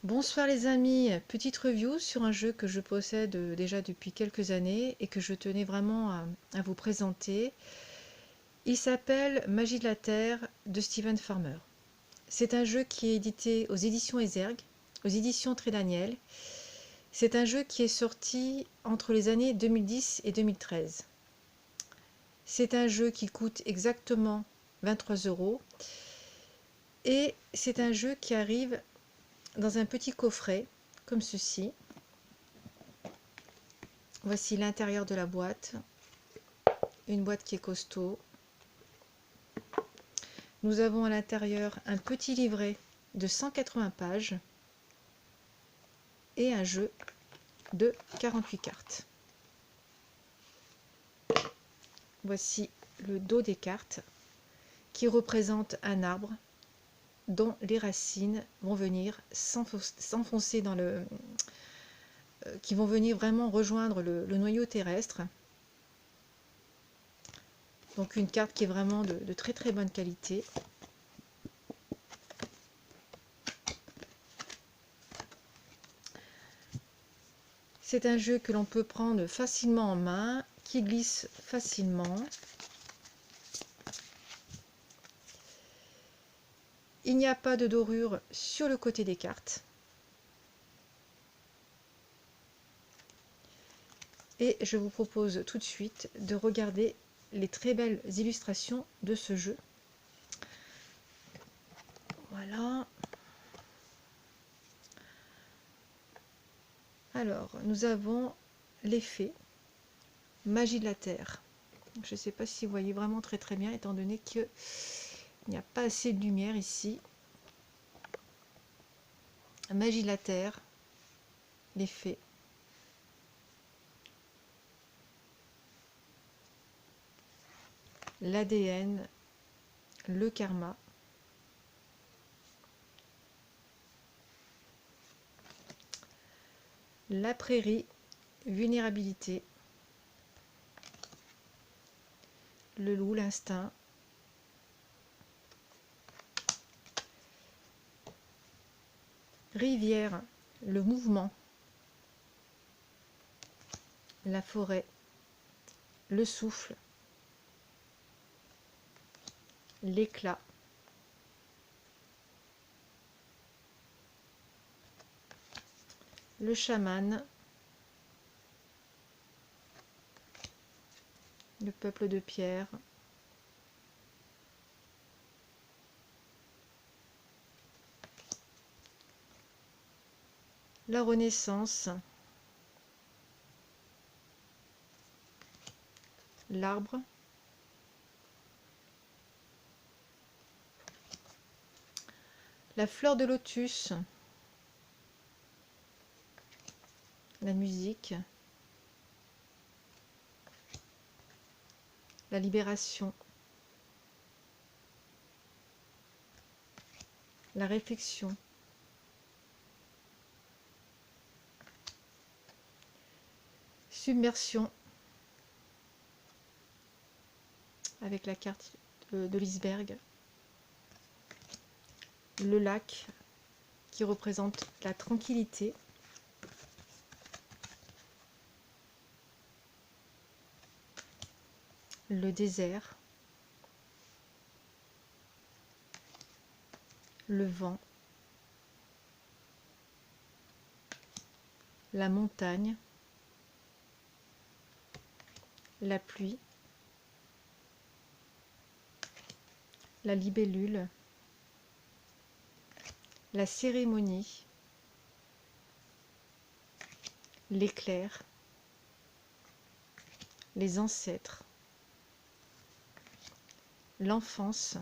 Bonsoir les amis, petite review sur un jeu que je possède déjà depuis quelques années et que je tenais vraiment à vous présenter. Il s'appelle Magie de la Terre de Steven Farmer. C'est un jeu qui est édité aux éditions Ezerg, aux éditions Trédaniel. C'est un jeu qui est sorti entre les années 2010 et 2013. C'est un jeu qui coûte exactement 23 € et c'est un jeu qui arrive dans un petit coffret comme ceci. Voici l'intérieur de la boîte, une boîte qui est costaud. Nous avons à l'intérieur un petit livret de 180 pages et un jeu de 48 cartes. Voici le dos des cartes qui représente un arbre dont les racines vont venir s'enfoncer dans le... qui vont venir vraiment rejoindre le noyau terrestre. Donc une carte qui est vraiment de très très bonne qualité. C'est un jeu que l'on peut prendre facilement en main, qui glisse facilement. Il n'y a pas de dorure sur le côté des cartes. Et je vous propose tout de suite de regarder les très belles illustrations de ce jeu. Voilà. Alors, nous avons l'effet Magie de la Terre. Je ne sais pas si vous voyez vraiment très très bien, étant donné qu'il n'y a pas assez de lumière ici. Magie de la Terre, l'effet. L'ADN, le karma. La prairie, vulnérabilité. Le loup, l'instinct. Rivière, le mouvement. La forêt, le souffle. L'éclat. Le chaman. Le peuple de pierre. La Renaissance. L'arbre. La fleur de lotus. La musique. La libération. La réflexion. Submersion. Avec la carte de l'iceberg. Le lac qui représente la tranquillité. Le désert. Le vent. La montagne. La pluie. La libellule. La cérémonie. L'éclair. Les ancêtres. L'enfance.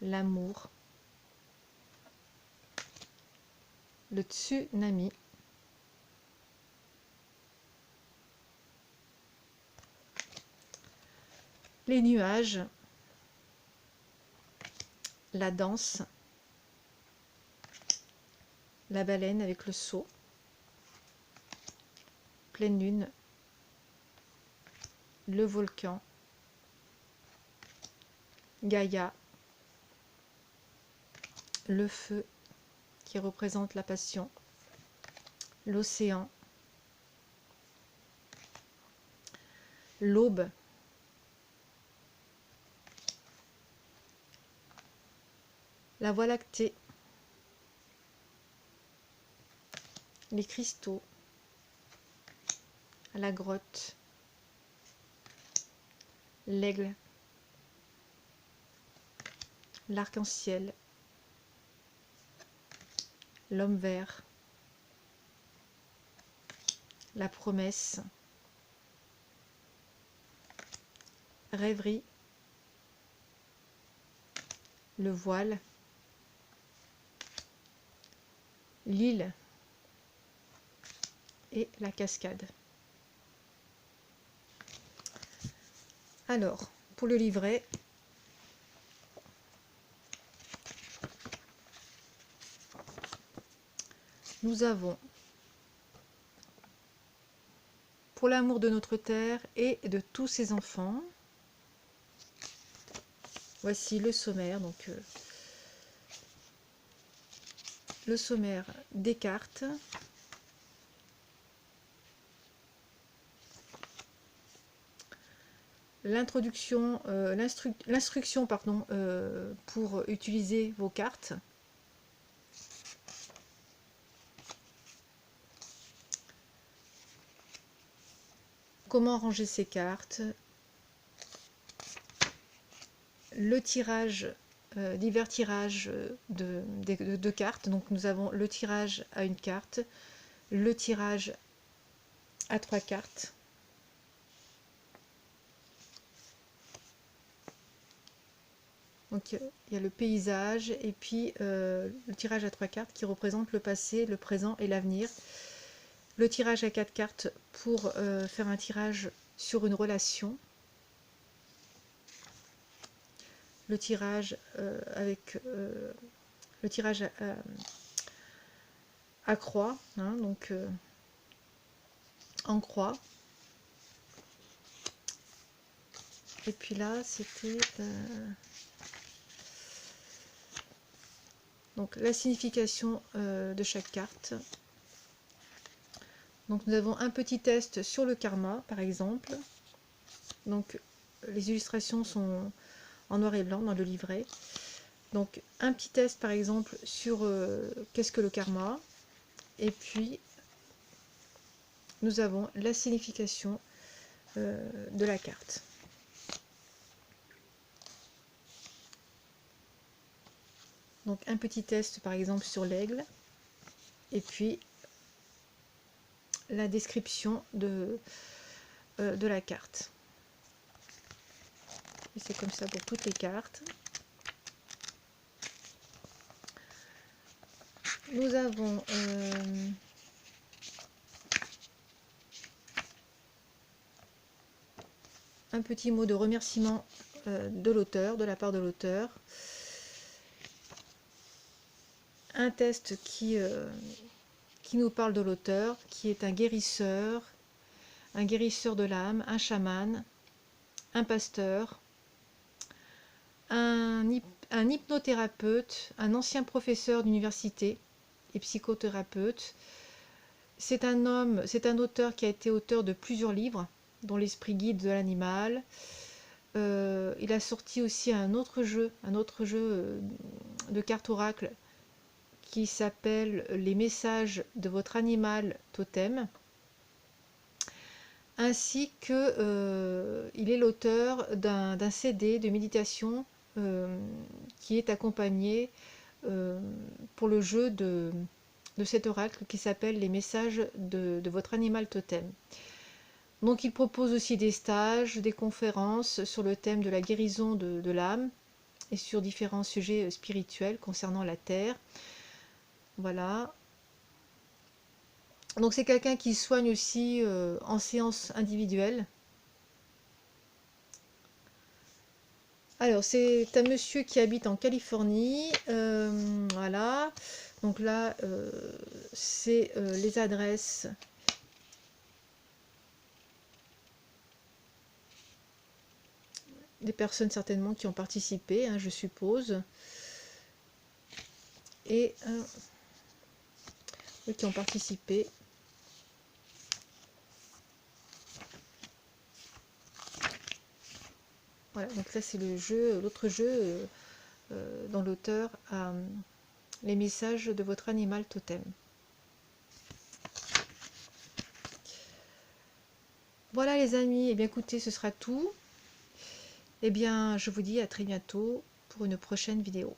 L'amour. Le tsunami. Les nuages. La danse. La baleine avec le seau. Pleine lune. Le volcan. Gaïa. Le feu. qui représente la passion, l'océan, l'aube, la voie lactée, les cristaux, la grotte, l'aigle, l'arc-en-ciel, l'homme vert, la promesse, rêverie, le voile, l'île et la cascade. Alors, pour le livret, nous avons pour l'amour de notre terre et de tous ses enfants. Voici le sommaire, donc le sommaire des cartes. L'introduction, l'instruction pardon, pour utiliser vos cartes. Comment ranger ces cartes. Le tirage, divers tirages de cartes. Donc nous avons le tirage à une carte, le tirage à 3 cartes. Donc il y a le paysage et puis le tirage à 3 cartes qui représente le passé, le présent et l'avenir. Le tirage à 4 cartes pour faire un tirage sur une relation. Le tirage avec le tirage à croix, hein, donc en croix. Et puis là, c'était donc la signification de chaque carte. Donc nous avons un petit test sur le karma, par exemple. Donc les illustrations sont en noir et blanc dans le livret. Donc un petit test, par exemple, sur qu'est-ce que le karma. Et puis nous avons la signification de la carte. Donc un petit test par exemple sur l'aigle et puis la description de la carte. Et c'est comme ça pour toutes les cartes. Nous avons un petit mot de remerciement de l'auteur, de la part de l'auteur. Un test qui nous parle de l'auteur, qui est un guérisseur de l'âme, un chaman, un pasteur, un hypnothérapeute, un ancien professeur d'université et psychothérapeute. C'est un homme, c'est un auteur qui a été auteur de plusieurs livres, dont l'esprit guide de l'animal. Il a sorti aussi un autre jeu de cartes oracle qui s'appelle Les messages de votre animal totem, ainsi que il est l'auteur d'un CD de méditation qui est accompagné pour le jeu de cet oracle qui s'appelle Les messages de votre animal totem. Donc il propose aussi des stages, des conférences sur le thème de la guérison de l'âme et sur différents sujets spirituels concernant la Terre. Voilà. Donc c'est quelqu'un qui soigne aussi en séance individuelle. Alors c'est un monsieur qui habite en Californie. Voilà. Donc là c'est les adresses. Des personnes certainement qui ont participé, hein, je suppose. Et eux qui ont participé. Voilà, donc là c'est le jeu, l'autre jeu dont l'auteur a les messages de votre animal totem. Voilà les amis, et bien écoutez, ce sera tout. Eh bien, je vous dis à très bientôt pour une prochaine vidéo.